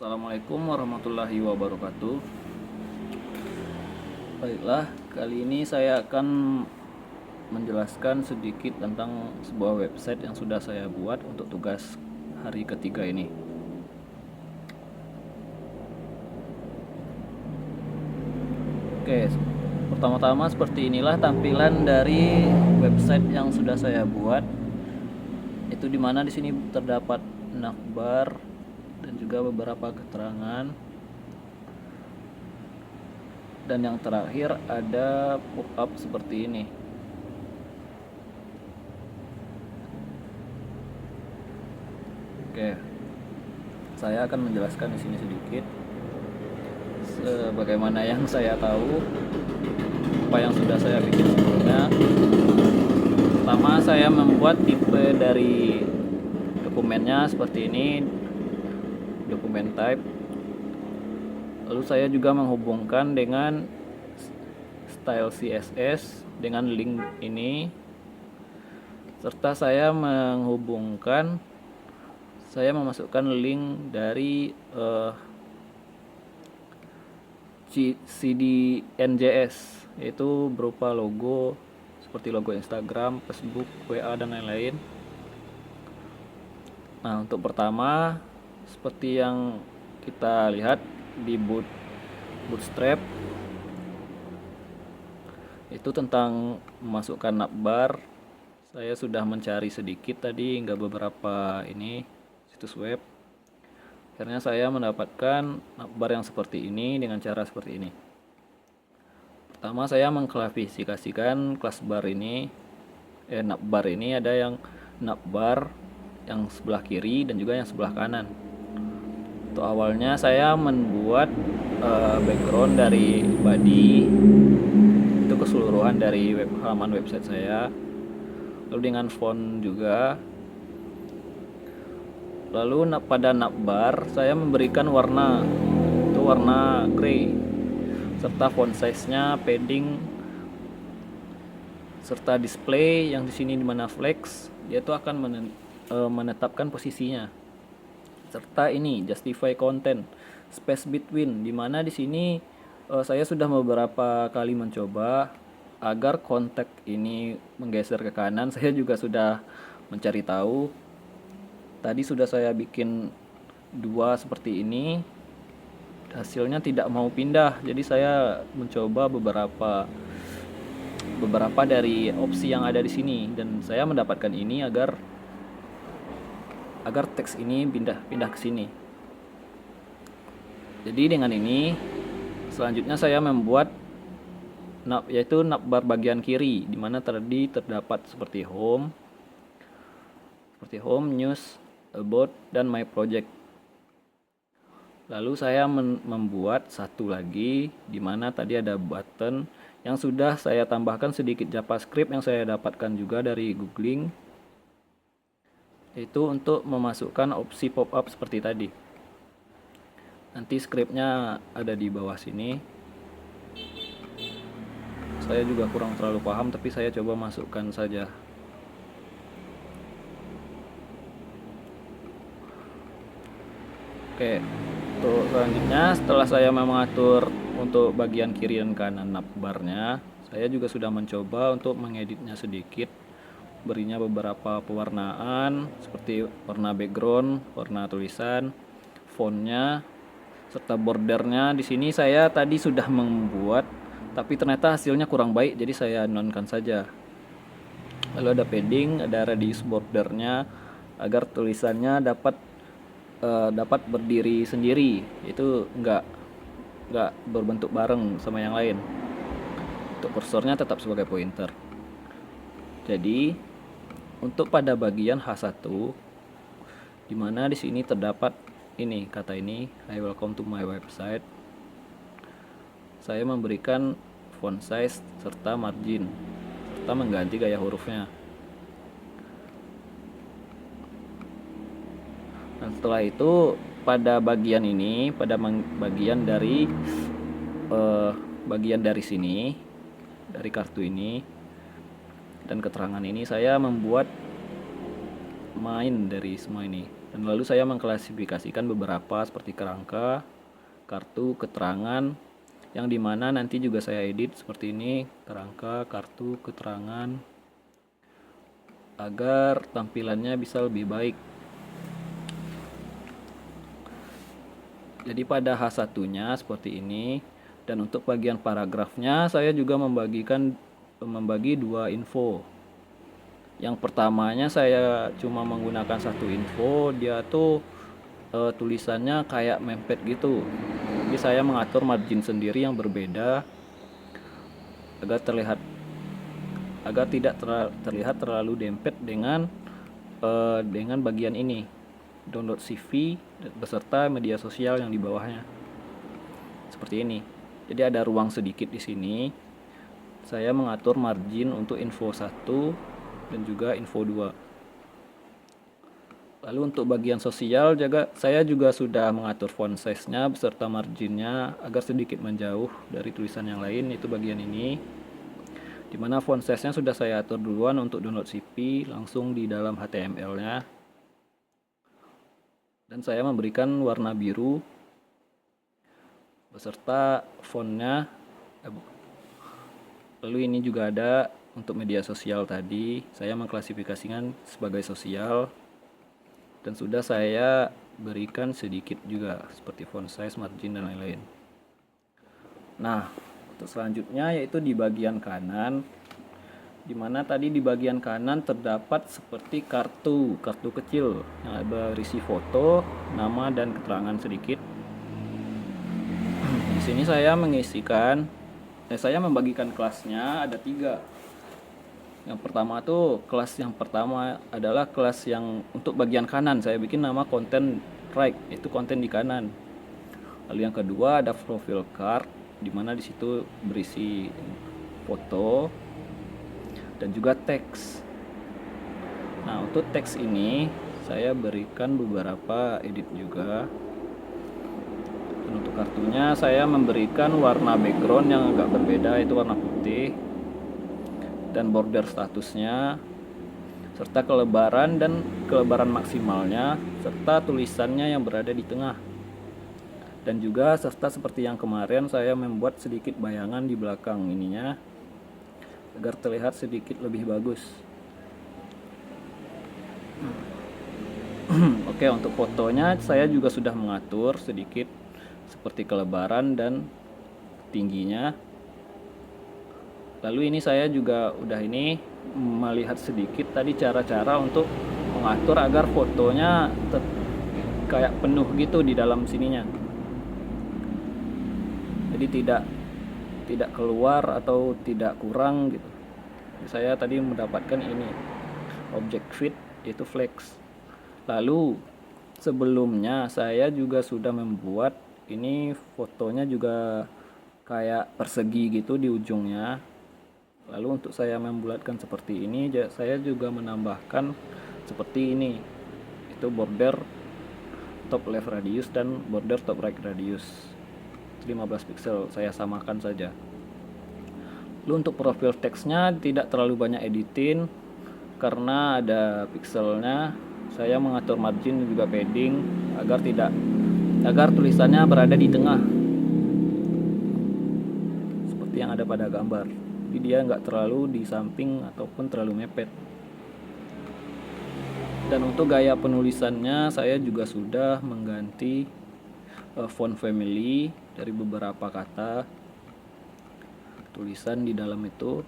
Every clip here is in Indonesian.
Assalamualaikum warahmatullahi wabarakatuh. Baiklah, kali ini saya akan menjelaskan sedikit tentang sebuah website yang sudah saya buat untuk tugas hari ketiga ini. Oke, pertama-tama seperti inilah tampilan dari website yang sudah saya buat. Itu dimana di sini terdapat navbar dan juga beberapa keterangan. Dan yang terakhir ada pop-up seperti ini. Oke, saya akan menjelaskan di sini sedikit sebagaimana yang saya tahu, apa yang sudah saya bikin sebelumnya. Pertama, saya membuat tipe dari dokumennya seperti ini, dokumen type. Lalu saya juga menghubungkan dengan style CSS dengan link ini, serta saya memasukkan link dari CDNJS, yaitu berupa logo seperti logo Instagram, Facebook, WA, dan lain-lain. Nah, untuk pertama, seperti yang kita lihat di Bootstrap, itu tentang memasukkan navbar. Saya sudah mencari sedikit tadi hingga beberapa situs web. Akhirnya saya mendapatkan navbar yang seperti ini dengan cara seperti ini. Pertama, saya mengklasifikasikan kelas bar ini, navbar ini ada yang navbar yang sebelah kiri dan juga yang sebelah kanan. Untuk awalnya saya membuat background dari body, itu keseluruhan dari halaman website saya, lalu dengan font juga. Lalu pada navbar saya memberikan warna, itu warna grey, serta font size-nya, padding, serta display yang di sini dimana flex, dia itu akan menetapkan posisinya. Serta ini justify content, space between, dimana di sini saya sudah beberapa kali mencoba agar konteks ini menggeser ke kanan. Saya juga sudah mencari tahu. Tadi sudah saya bikin dua seperti ini, hasilnya tidak mau pindah. Jadi saya mencoba beberapa dari opsi yang ada di sini, dan saya mendapatkan ini agar teks ini pindah ke sini. Jadi dengan ini selanjutnya saya membuat yaitu navbar bagian kiri, di mana tadi terdapat seperti home, news, about, dan my project. Lalu saya membuat satu lagi di mana tadi ada button yang sudah saya tambahkan sedikit JavaScript yang saya dapatkan juga dari googling, itu untuk memasukkan opsi pop-up seperti tadi. Nanti scriptnya ada di bawah sini. Saya juga kurang terlalu paham, tapi saya coba masukkan saja. Oke, untuk selanjutnya setelah saya mengatur untuk bagian kiri dan kanan navbarnya, saya juga sudah mencoba untuk mengeditnya sedikit, berinya beberapa pewarnaan seperti warna background, warna tulisan, fontnya, serta bordernya. Di sini saya tadi sudah membuat, tapi ternyata hasilnya kurang baik, jadi saya nonkan saja. Lalu ada padding, ada radius bordernya agar tulisannya dapat berdiri sendiri, itu enggak berbentuk bareng sama yang lain. Untuk kursornya tetap sebagai pointer. Jadi untuk pada bagian H1, dimana di sini terdapat ini kata ini, "Hi, welcome to my website", saya memberikan font size serta margin, serta mengganti gaya hurufnya. Dan setelah itu pada bagian ini, pada bagian dari sini, dari kartu ini dan keterangan ini, saya membuat main dari semua ini. Dan lalu saya mengklasifikasikan beberapa seperti kerangka, kartu, keterangan, yang dimana nanti juga saya edit seperti ini, kerangka, kartu, keterangan, agar tampilannya bisa lebih baik. Jadi pada H1-nya seperti ini, dan untuk bagian paragrafnya saya juga membagi dua info. Yang pertamanya saya cuma menggunakan satu info, dia tuh tulisannya kayak mempet gitu. Jadi saya mengatur margin sendiri yang berbeda agar tidak terlihat terlalu dempet dengan bagian ini, download CV beserta media sosial yang di bawahnya. Seperti ini. Jadi ada ruang sedikit di sini. Saya mengatur margin untuk info 1 dan juga info 2. Lalu untuk bagian sosial saya juga sudah mengatur font size-nya beserta marginnya agar sedikit menjauh dari tulisan yang lain, itu bagian ini. Dimana font size-nya sudah saya atur duluan untuk download CP langsung di dalam HTML-nya. Dan saya memberikan warna biru beserta fontnya. Lalu ini juga ada untuk media sosial tadi, saya mengklasifikasikan sebagai sosial dan sudah saya berikan sedikit juga seperti font size, margin dan lain-lain. Nah, untuk selanjutnya yaitu di bagian kanan, dimana tadi di bagian kanan terdapat seperti kartu kecil yang berisi foto, nama dan keterangan sedikit. Di sini saya membagikan kelasnya ada 3. Yang pertama tuh kelas yang pertama adalah kelas yang untuk bagian kanan, saya bikin nama content right, itu konten di kanan. Lalu yang kedua ada profile card, dimana di situ berisi foto dan juga teks. Nah, untuk teks ini saya berikan beberapa edit juga. Dan untuk kartunya saya memberikan warna background yang agak berbeda, itu warna putih, dan border statusnya serta kelebaran maksimalnya serta tulisannya yang berada di tengah. Dan juga serta seperti yang kemarin saya membuat sedikit bayangan di belakang ininya agar terlihat sedikit lebih bagus. Oke, untuk fotonya saya juga sudah mengatur sedikit seperti kelebaran dan tingginya. Lalu ini saya juga udah melihat sedikit tadi cara-cara untuk mengatur agar fotonya kayak penuh gitu di dalam sininya. Jadi tidak keluar atau tidak kurang gitu. Saya tadi mendapatkan ini object fit yaitu flex. Lalu sebelumnya saya juga sudah membuat ini fotonya juga kayak persegi gitu di ujungnya. Lalu untuk saya membulatkan seperti ini, saya juga menambahkan seperti ini, itu border top left radius dan border top right radius 15 pixel, saya samakan saja. Lalu untuk profil teksnya tidak terlalu banyak editing karena ada pixelnya. Saya mengatur margin dan juga padding agar tulisannya berada di tengah seperti yang ada pada gambar. Jadi dia nggak terlalu di samping ataupun terlalu mepet. Dan untuk gaya penulisannya saya juga sudah mengganti font family dari beberapa kata tulisan di dalam itu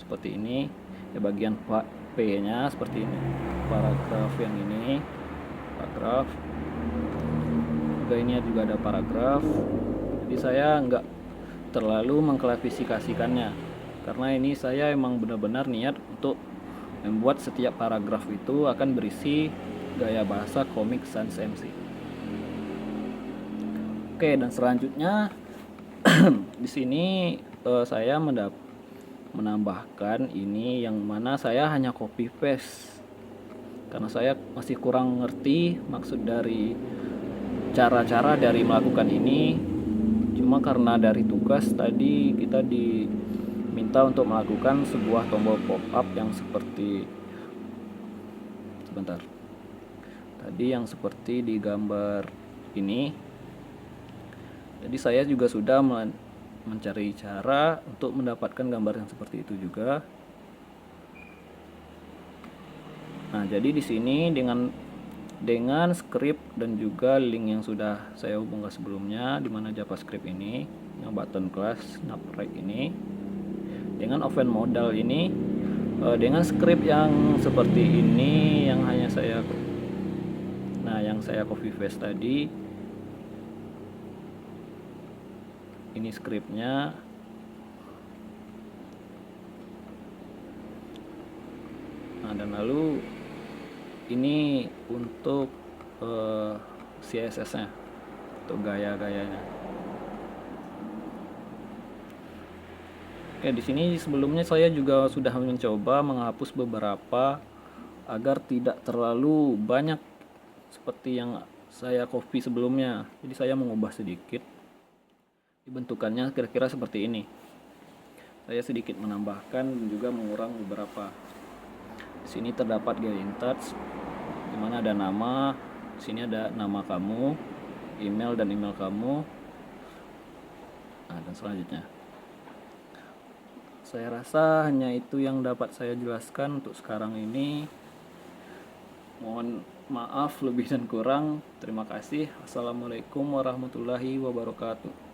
seperti ini. Ya, bagian P-nya seperti ini, paragraf yang ini, paragraf. Juga ini juga ada paragraf. Jadi saya nggak terlalu mengklasifikasikannya. Karena ini saya emang benar-benar niat untuk membuat setiap paragraf itu akan berisi gaya bahasa komik Sans MC. Oke, dan selanjutnya di sini saya menambahkan ini yang mana saya hanya copy paste karena saya masih kurang ngerti maksud dari cara-cara dari melakukan ini. Cuma karena dari tugas tadi kita diminta untuk melakukan sebuah tombol pop up yang seperti tadi yang seperti di gambar ini. Jadi saya juga sudah mencari cara untuk mendapatkan gambar yang seperti itu juga. Nah, jadi di sini dengan script dan juga link yang sudah saya hubungkan sebelumnya, di mana JavaScript ini, yang button class snapRect ini, dengan event modal ini, dengan script yang seperti ini yang saya copy paste tadi, ini scriptnya. Nah, dan lalu ini untuk CSS-nya, untuk gaya-gayanya. Oke, di sini sebelumnya saya juga sudah mencoba menghapus beberapa agar tidak terlalu banyak seperti yang saya copy sebelumnya. Jadi saya mengubah sedikit. Bentukannya kira-kira seperti ini. Saya sedikit menambahkan dan juga mengurang beberapa. Di sini terdapat get in touch, di mana ada nama. Di sini ada nama kamu, email dan email kamu. Nah, dan selanjutnya. Saya rasa hanya itu yang dapat saya jelaskan untuk sekarang ini. Mohon maaf lebih dan kurang. Terima kasih. Assalamualaikum warahmatullahi wabarakatuh.